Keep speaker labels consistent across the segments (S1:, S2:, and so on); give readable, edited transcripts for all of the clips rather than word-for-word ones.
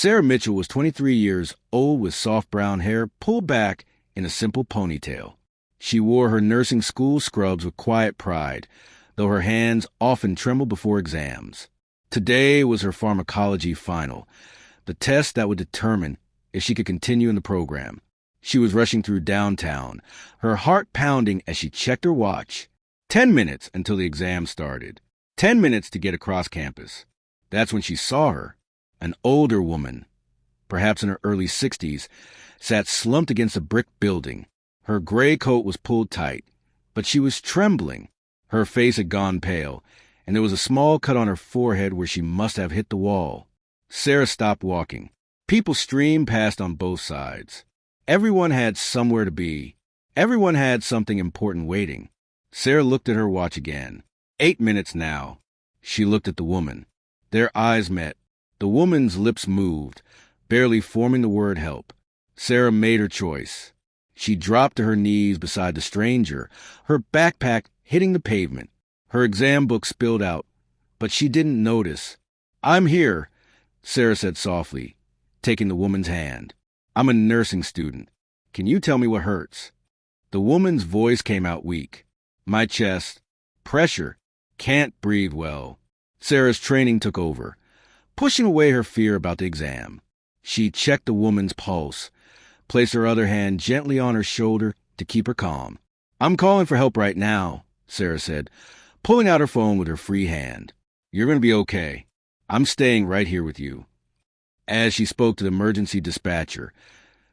S1: Sarah Mitchell was 23 years old with soft brown hair pulled back in a simple ponytail. She wore her nursing school scrubs with quiet pride, though her hands often trembled before exams. Today was her pharmacology final, the test that would determine if she could continue in the program. She was rushing through downtown, her heart pounding as she checked her watch. 10 minutes until the exam started. 10 minutes to get across campus. That's when she saw her. An older woman, perhaps in her early 60s, sat slumped against a brick building. Her gray coat was pulled tight, but she was trembling. Her face had gone pale, and there was a small cut on her forehead where she must have hit the wall. Sarah stopped walking. People streamed past on both sides. Everyone had somewhere to be. Everyone had something important waiting. Sarah looked at her watch again. 8 minutes now. She looked at the woman. Their eyes met. The woman's lips moved, barely forming the word help. Sarah made her choice. She dropped to her knees beside the stranger, her backpack hitting the pavement. Her exam book spilled out, but she didn't notice. "I'm here," Sarah said softly, taking the woman's hand. "I'm a nursing student. Can you tell me what hurts?" The woman's voice came out weak. "My chest. Pressure. Can't breathe well." Sarah's training took over, pushing away her fear about the exam. She checked the woman's pulse, placed her other hand gently on her shoulder to keep her calm. "I'm calling for help right now," Sarah said, pulling out her phone with her free hand. "You're going to be okay. I'm staying right here with you." As she spoke to the emergency dispatcher,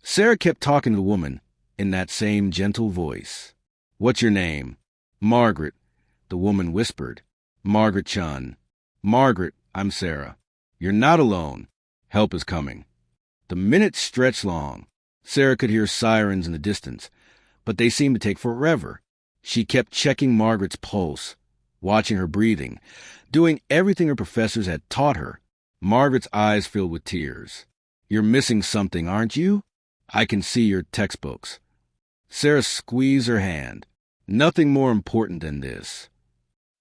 S1: Sarah kept talking to the woman in that same gentle voice. "What's your name?" "Margaret," the woman whispered. "Margaret Chun." "Margaret, I'm Sarah. You're not alone. Help is coming." The minutes stretched long. Sarah could hear sirens in the distance, but they seemed to take forever. She kept checking Margaret's pulse, watching her breathing, doing everything her professors had taught her. Margaret's eyes filled with tears. "You're missing something, aren't you? I can see your textbooks." Sarah squeezed her hand. Nothing more important than this.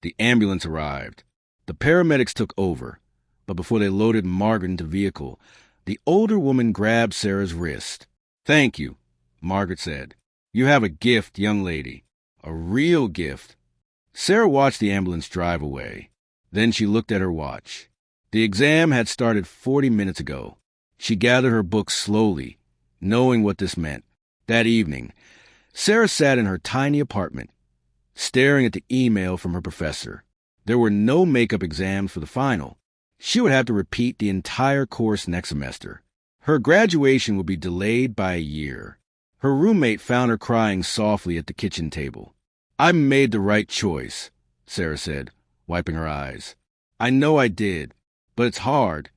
S1: The ambulance arrived. The paramedics took over, but before they loaded Margaret into the vehicle, the older woman grabbed Sarah's wrist. "Thank you," Margaret said. "You have a gift, young lady. A real gift." Sarah watched the ambulance drive away. Then she looked at her watch. The exam had started 40 minutes ago. She gathered her books slowly, knowing what this meant. That evening, Sarah sat in her tiny apartment, staring at the email from her professor. There were no makeup exams for the final. She would have to repeat the entire course next semester. Her graduation would be delayed by a year. Her roommate found her crying softly at the kitchen table. "I made the right choice," Sarah said, wiping her eyes. "I know I did, but it's hard."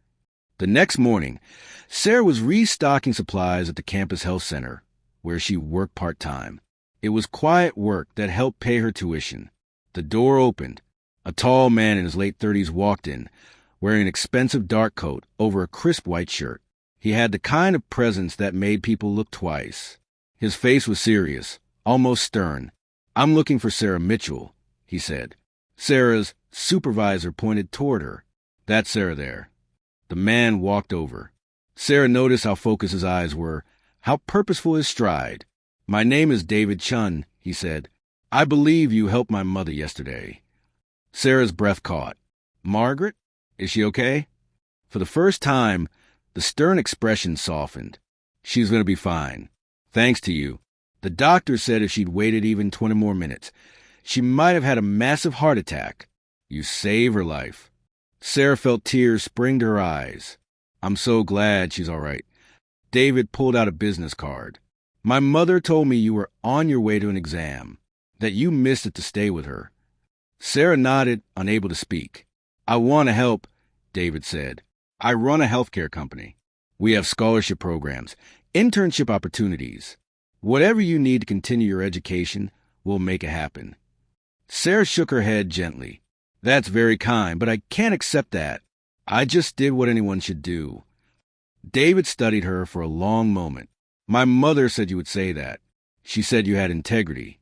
S1: The next morning, Sarah was restocking supplies at the campus health center, where she worked part-time. It was quiet work that helped pay her tuition. The door opened. A tall man in his late 30s walked in, wearing an expensive dark coat over a crisp white shirt. He had the kind of presence that made people look twice. His face was serious, almost stern. "I'm looking for Sarah Mitchell," he said. Sarah's supervisor pointed toward her. "That's Sarah there." The man walked over. Sarah noticed how focused his eyes were, how purposeful his stride. "My name is David Chun," he said. "I believe you helped my mother yesterday." Sarah's breath caught. "Margaret? Is she okay?" For the first time, the stern expression softened. "She's going to be fine. Thanks to you. The doctor said if she'd waited even 20 more minutes, she might have had a massive heart attack. You saved her life." Sarah felt tears spring to her eyes. "I'm so glad she's all right." David pulled out a business card. "My mother told me you were on your way to an exam, that you missed it to stay with her." Sarah nodded, unable to speak. "I want to help," David said. "I run a healthcare company. We have scholarship programs, internship opportunities. Whatever you need to continue your education, we'll make it happen." Sarah shook her head gently. "That's very kind, but I can't accept that. I just did what anyone should do." David studied her for a long moment. "My mother said you would say that. She said you had integrity."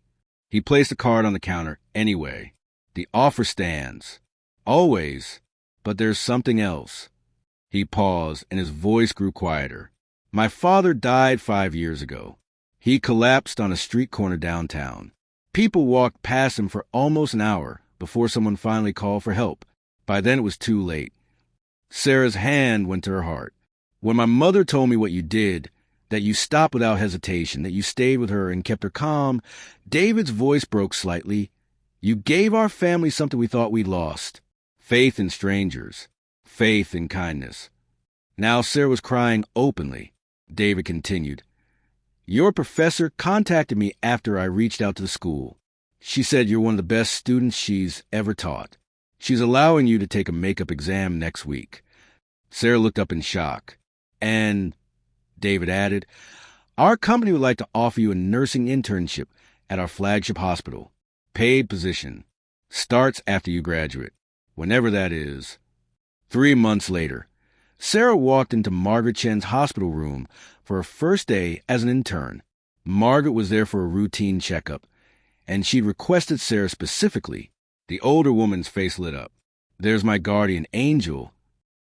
S1: He placed the card on the counter anyway. "The offer stands. Always. But there's something else." He paused, and his voice grew quieter. My father died 5 years ago. He collapsed on a street corner downtown. People walked past him for almost an hour before someone finally called for help. By then it was too late. Sarah's hand went to her heart. When my mother told me what you did, that you stopped without hesitation, that you stayed with her and kept her calm, David's voice broke slightly. You gave our family something we thought we'd lost. Faith in strangers. Faith in kindness. Now Sarah was crying openly. David continued. Your professor contacted me after I reached out to the school. She said you're one of the best students she's ever taught. She's allowing you to take a makeup exam next week. Sarah looked up in shock. And, David added, our company would like to offer you a nursing internship at our flagship hospital. Paid position. Starts after you graduate. Whenever that is. 3 months later, Sarah walked into Margaret Chen's hospital room for her first day as an intern. Margaret was there for a routine checkup, and she'd requested Sarah specifically. The older woman's face lit up. There's my guardian angel.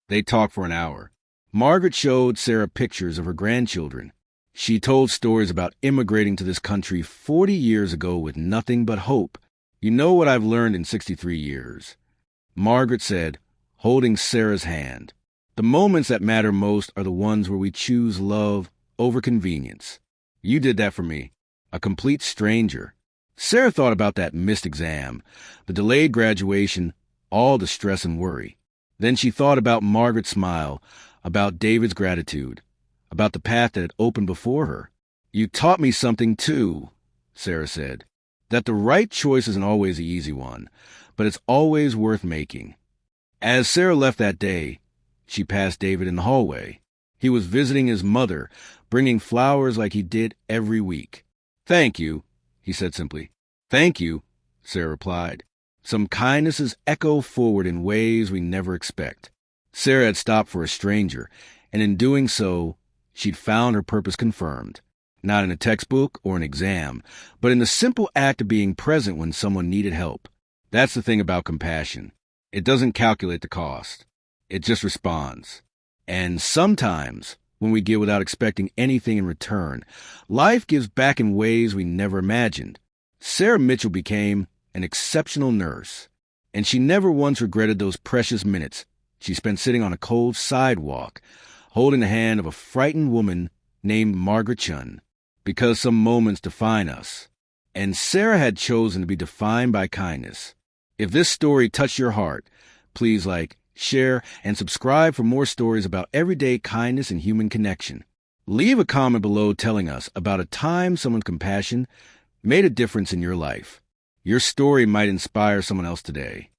S1: They talked for an hour. Margaret showed Sarah pictures of her grandchildren. She told stories about immigrating to this country 40 years ago with nothing but hope. You know what I've learned in 63 years? Margaret said, holding Sarah's hand. The moments that matter most are the ones where we choose love over convenience. You did that for me, a complete stranger. Sarah thought about that missed exam, the delayed graduation, all the stress and worry. Then she thought about Margaret's smile, about David's gratitude, about the path that had opened before her. You taught me something too, Sarah said, that the right choice isn't always the easy one, but it's always worth making. As Sarah left that day, she passed David in the hallway. He was visiting his mother, bringing flowers like he did every week. Thank you, he said simply. Thank you, Sarah replied. Some kindnesses echo forward in ways we never expect. Sarah had stopped for a stranger, and in doing so, she'd found her purpose confirmed. Not in a textbook or an exam, but in the simple act of being present when someone needed help. That's the thing about compassion. It doesn't calculate the cost. It just responds. And sometimes, when we give without expecting anything in return, life gives back in ways we never imagined. Sarah Mitchell became an exceptional nurse, and she never once regretted those precious minutes she spent sitting on a cold sidewalk, holding the hand of a frightened woman named Margaret Chen, because some moments define us. And Sarah had chosen to be defined by kindness. If this story touched your heart, please like, share, and subscribe for more stories about everyday kindness and human connection. Leave a comment below telling us about a time someone's compassion made a difference in your life. Your story might inspire someone else today.